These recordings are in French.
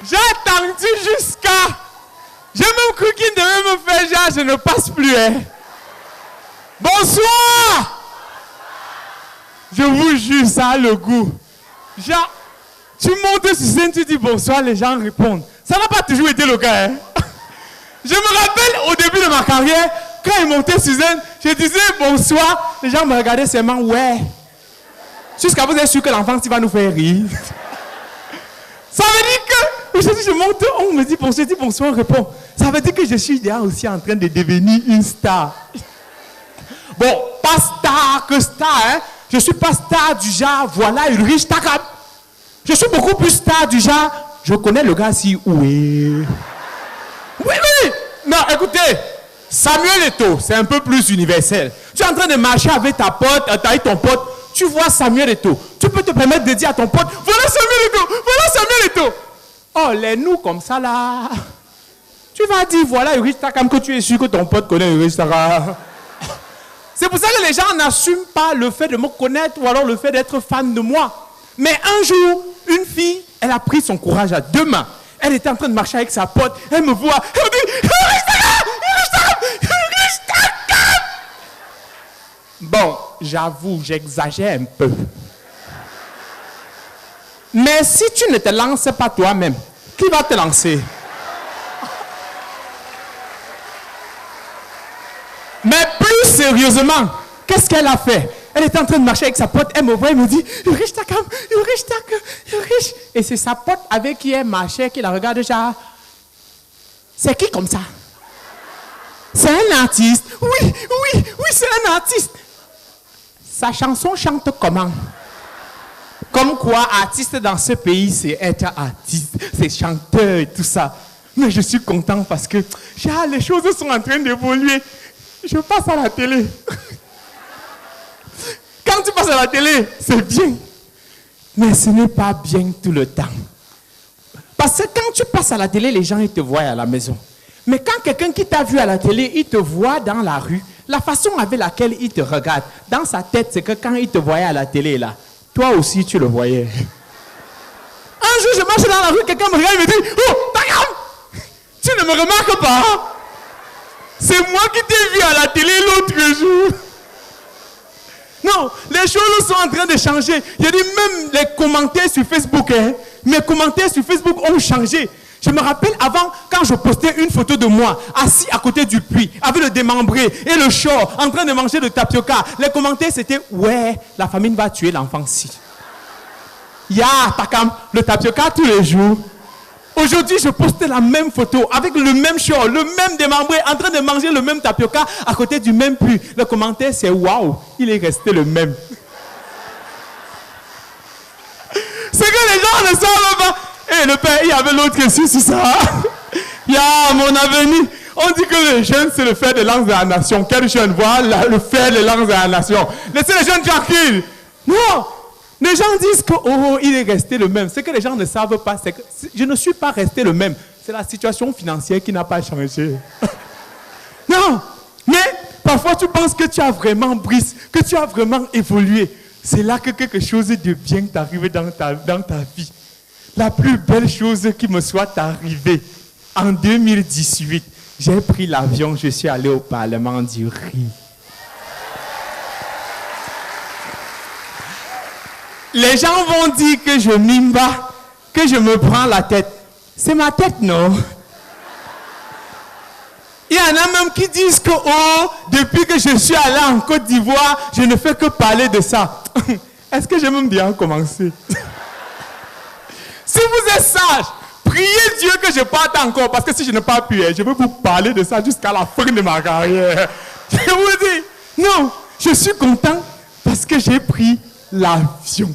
J'ai attendu jusqu'à... J'ai même cru qu'il devait me faire genre, je ne passe plus. Hein. Bonsoir! Je vous jure, ça a le goût. Genre, tu montes sur scène, tu dis bonsoir, les gens répondent. Ça n'a pas toujours été le cas. Hein. Je me rappelle au début de ma carrière, quand ils montaient sur scène, je disais bonsoir, les gens me regardaient seulement, ouais. Jusqu'à vous êtes sûr que l'enfant, tu vas nous faire rire. Ça veut dire que, aujourd'hui je monte, on me dit bonsoir, je dis bonsoir, on répond. Ça veut dire que je suis déjà aussi en train de devenir une star. Bon, pas star que star, hein. Je ne suis pas star du genre, voilà, Ulrich Takam. Je suis beaucoup plus star du genre, je connais le gars si, oui. Oui. Non, écoutez, Samuel Eto'o, c'est un peu plus universel. Tu es en train de marcher avec ta pote, avec ton pote, tu vois Samuel Eto'o. Tu peux te permettre de dire à ton pote, voilà Samuel Eto'o, voilà Samuel Eto'o. Oh, les nous comme ça là. Tu vas dire, voilà Ulrich Takam, que tu es sûr que ton pote connaît Ulrich Takam. C'est pour ça que les gens n'assument pas le fait de me connaître ou alors le fait d'être fan de moi. Mais un jour, une fille, elle a pris son courage à deux mains. Elle était en train de marcher avec sa pote. Elle me voit. Elle me dit, Ulrich Takam, Ulrich Takam, Ulrich Takam. Bon, j'avoue, j'exagère un peu. Mais si tu ne te lances pas toi-même, qui va te lancer? Mais plus sérieusement, qu'est-ce qu'elle a fait? Elle était en train de marcher avec sa pote, elle me voit, elle me dit, Ulrich Takam, Ulrich Takam, Ulrich. Et c'est sa pote avec qui elle marchait, qui la regarde genre, c'est qui comme ça? C'est un artiste. Oui, c'est un artiste. Sa chanson chante comment? Comme quoi, artiste dans ce pays, c'est être artiste, c'est chanteur et tout ça. Mais je suis content parce que les choses sont en train d'évoluer. Je passe à la télé. Quand tu passes à la télé, c'est bien. Mais ce n'est pas bien tout le temps. Parce que quand tu passes à la télé, les gens ils te voient à la maison. Mais quand quelqu'un qui t'a vu à la télé, il te voit dans la rue, la façon avec laquelle il te regarde, dans sa tête, c'est que quand il te voyait à la télé, là, toi aussi, tu le voyais. Un jour, je marche dans la rue, quelqu'un me regarde et me dit, oh, Takam, tu ne me remarques pas? C'est moi qui t'ai vu à la télé l'autre jour. Non, les choses sont en train de changer. Je dis même les commentaires sur Facebook, hein, mes commentaires sur Facebook ont changé. Je me rappelle avant, quand je postais une photo de moi, assis à côté du puits, avec le démembré et le short, en train de manger le tapioca, les commentaires c'était, ouais, la famine va tuer l'enfant si. Takam, le tapioca tous les jours. Aujourd'hui, je postais la même photo, avec le même short, le même démembré, en train de manger le même tapioca, à côté du même puits. Le commentaire c'est, waouh, il est resté le même. C'est que les gens ne savent pas. Et le père, il y avait l'autre ici, c'est ça. Mon avenir. On dit que le jeune, c'est le fer de lance de la nation. Quel jeune? Voilà, le fer de lance de la nation. Laissez les jeunes tranquilles. Non. Les gens disent que, oh, il est resté le même. Ce que les gens ne savent pas, c'est que je ne suis pas resté le même. C'est la situation financière qui n'a pas changé. Non. Mais parfois, tu penses que tu as vraiment brisé, que tu as vraiment évolué. C'est là que quelque chose de bien t'arrive dans ta vie. La plus belle chose qui me soit arrivée, en 2018, j'ai pris l'avion, je suis allé au Parlement du Riz. Les gens vont dire que je mime pas, que je me prends la tête. C'est ma tête, non? Il y en a même qui disent que, oh, depuis que je suis allé en Côte d'Ivoire, je ne fais que parler de ça. Est-ce que j'ai même bien commencé? Si vous êtes sage, priez Dieu que je parte encore, parce que si je n'ai pas pu, je vais vous parler de ça jusqu'à la fin de ma carrière. Je vous dis, non, je suis content parce que j'ai pris l'avion.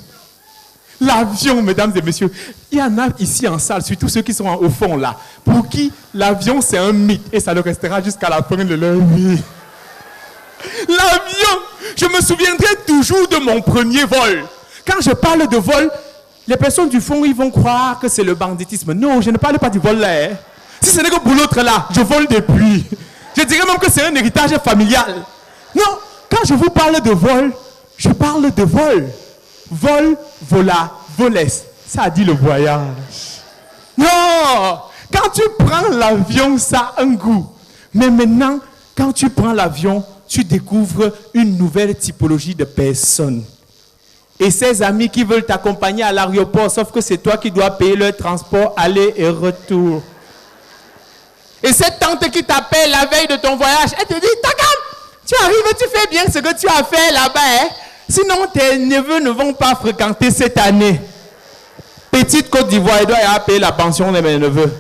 L'avion, mesdames et messieurs, il y en a ici en salle, surtout ceux qui sont au fond là, pour qui l'avion c'est un mythe et ça le restera jusqu'à la fin de leur vie. L'avion, je me souviendrai toujours de mon premier vol. Quand je parle de vol, les personnes du fond, ils vont croire que c'est le banditisme. Non, je ne parle pas du vol là. Hein. Si ce n'est que pour l'autre là, je vole depuis. Je dirais même que c'est un héritage familial. Non, quand je vous parle de vol, je parle de vol. Vol, vola, voles. Ça dit le voyage. Non! Quand tu prends l'avion, ça a un goût. Mais maintenant, quand tu prends l'avion, tu découvres une nouvelle typologie de personnes. Et ces amis qui veulent t'accompagner à l'aéroport, sauf que c'est toi qui dois payer leur transport aller et retour. Et cette tante qui t'appelle la veille de ton voyage, elle te dit, Takam, tu arrives, tu fais bien ce que tu as fait là-bas. Hein? Sinon, tes neveux ne vont pas fréquenter cette année. Petite Côte d'Ivoire, elle doit payer la pension de mes neveux.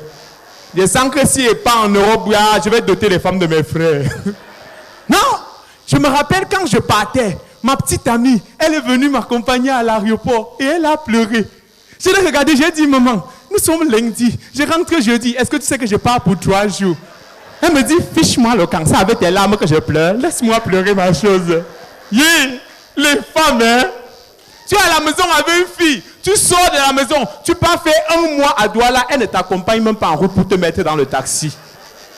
Je sens que s'il n'est pas en Europe, je vais doter les femmes de mes frères. Non, je me rappelle quand je partais, ma petite amie, elle est venue m'accompagner à l'aéroport et elle a pleuré. Je l'ai regardée, j'ai dit, maman, nous sommes lundi, je rentre jeudi, est-ce que tu sais que je pars pour 3 jours? Elle me dit, fiche-moi le cancer avec tes larmes que je pleure, laisse-moi pleurer ma chose. Yeah, les femmes, hein? Tu es à la maison avec une fille, tu sors de la maison, tu pars faire 1 mois à Douala, elle ne t'accompagne même pas en route pour te mettre dans le taxi.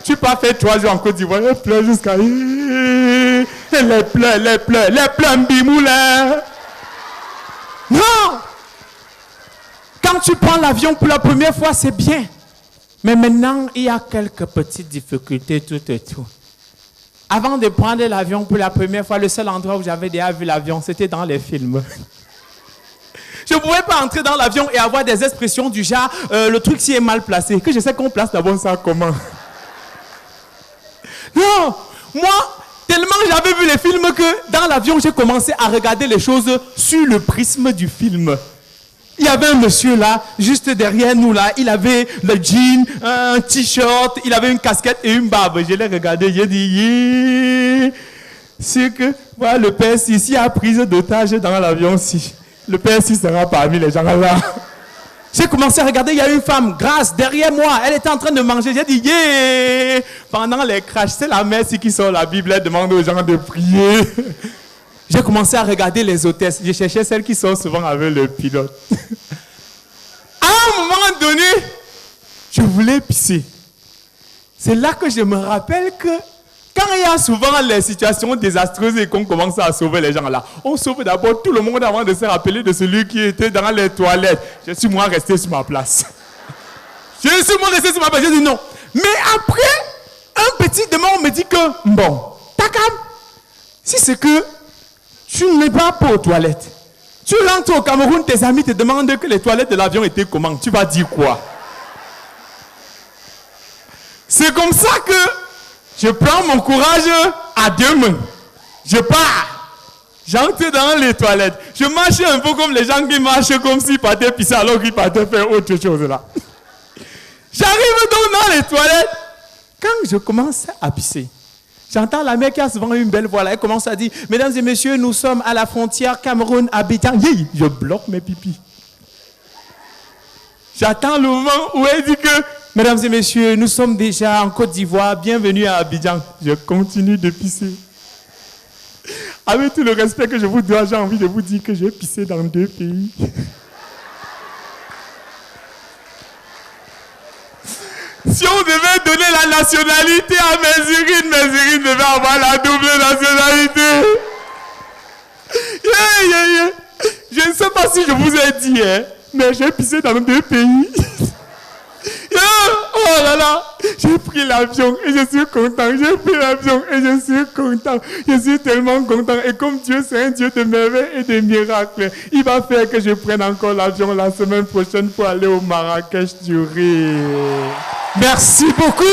Tu pars faire 3 jours en Côte d'Ivoire, elle pleure jusqu'à... Elle pleure, bimoula. Non! Quand tu prends l'avion pour la première fois, c'est bien. Mais maintenant, il y a quelques petites difficultés tout et tout. Avant de prendre l'avion pour la première fois, le seul endroit où j'avais déjà vu l'avion, c'était dans les films. Je ne pouvais pas entrer dans l'avion et avoir des expressions du genre le truc s'y est mal placé. Que je sais qu'on place d'abord ça comment. Non, moi, tellement j'avais vu les films que dans l'avion, j'ai commencé à regarder les choses sur le prisme du film. Il y avait un monsieur là, juste derrière nous là, il avait le jean, un t-shirt, il avait une casquette et une barbe. Je l'ai regardé, j'ai dit, yeah. C'est que, voilà, le père ici a pris d'otage dans l'avion-ci. Le père sera parmi les gens là. J'ai commencé à regarder, il y a une femme grasse derrière moi, elle était en train de manger. J'ai dit, yeah! Pendant les crashs, c'est la mère qui sort la Bible, elle demande aux gens de prier. J'ai commencé à regarder les hôtesses. Je cherchais celles qui sont souvent avec le pilote. À un moment donné, je voulais pisser. C'est là que je me rappelle que quand il y a souvent les situations désastreuses et qu'on commence à sauver les gens là, on sauve d'abord tout le monde avant de se rappeler de celui qui était dans les toilettes. Je suis moi resté sur ma place. Je suis moi resté sur ma place. J'ai dit non. Mais après, un petit demande me dit que, bon, Takam, si c'est que tu n'es pas aux toilettes, tu rentres au Cameroun, tes amis te demandent que les toilettes de l'avion étaient comment, tu vas dire quoi? C'est comme ça que je prends mon courage à 2 mains. Je pars. J'entre dans les toilettes. Je marche un peu comme les gens qui marchent comme s'ils partaient pisser alors qu'ils partaient faire autre chose là. J'arrive donc dans les toilettes. Quand je commence à pisser, j'entends la mère qui a souvent une belle voix là. Elle commence à dire, mesdames et messieurs, nous sommes à la frontière Cameroun-Abidjan. Je bloque mes pipis. J'attends le moment où elle dit que, mesdames et messieurs, nous sommes déjà en Côte d'Ivoire, bienvenue à Abidjan. Je continue de pisser. Avec tout le respect que je vous dois, j'ai envie de vous dire que j'ai pissé dans 2 pays. Si on devait donner la nationalité à Mézirine devait avoir la double nationalité. Yeah. Je ne sais pas si je vous ai dit, hein, mais j'ai pissé dans 2 pays. Oh là là, j'ai pris l'avion et je suis content. J'ai pris l'avion et je suis content. Je suis tellement content. Et comme Dieu, c'est un Dieu de merveilles et de miracles, il va faire que je prenne encore l'avion la semaine prochaine pour aller au Marrakech du Rire. Merci beaucoup.